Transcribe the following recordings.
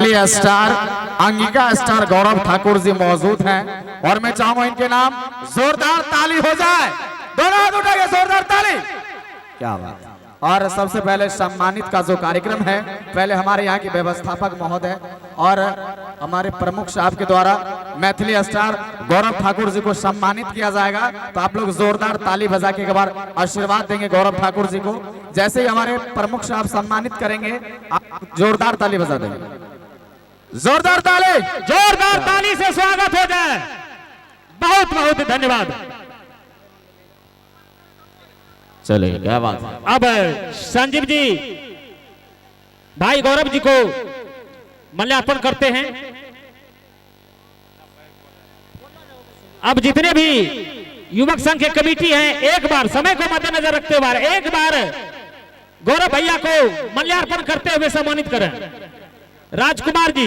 Maithili star Angika star गौरव ठाकुर जी मौजूद हैं और मैं चाहूंगा इनके नाम जोरदार ताली हो जाए। दोनों हाथ उठाइए, जोरदार ताली। क्या बात। और सबसे पहले सम्मानित का जो कार्यक्रम है, पहले हमारे यहाँ के व्यवस्थापक महोदय और हमारे प्रमुख साहब के द्वारा मैथिली स्टार गौरव ठाकुर जी को सम्मानित किया जाएगा। तो आप लोग जोरदार ताली बजा के एक बार आशीर्वाद देंगे गौरव ठाकुर जी को। जैसे ही हमारे प्रमुख साहब सम्मानित करेंगे, आप जोरदार ताली बजा देंगे। जोरदार ताली से स्वागत हो जाए। बहुत बहुत धन्यवाद। चलिए, क्या बात। अब संजीव जी भाई गौरव जी को माल्यार्पण करते हैं। अब जितने भी युवक संघ के कमेटी हैं, एक बार समय को मद्देनजर रखते हुए एक बार गौरव भैया को माल्यार्पण करते हुए सम्मानित करें। राजकुमार जी,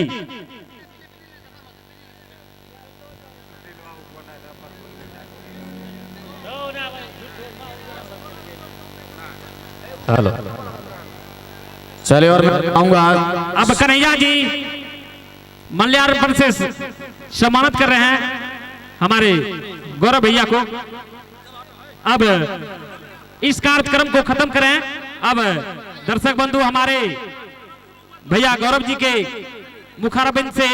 हेलो, चलिए। और मैं आऊंगा अब कन्हैया जी माल्यार्पण से सम्मानित कर रहे हैं हमारे गौरव भैया को। अब इस कार्यक्रम को खत्म करें। अब दर्शक बंधु हमारे भैया गौरव जी के मुखारबिंद से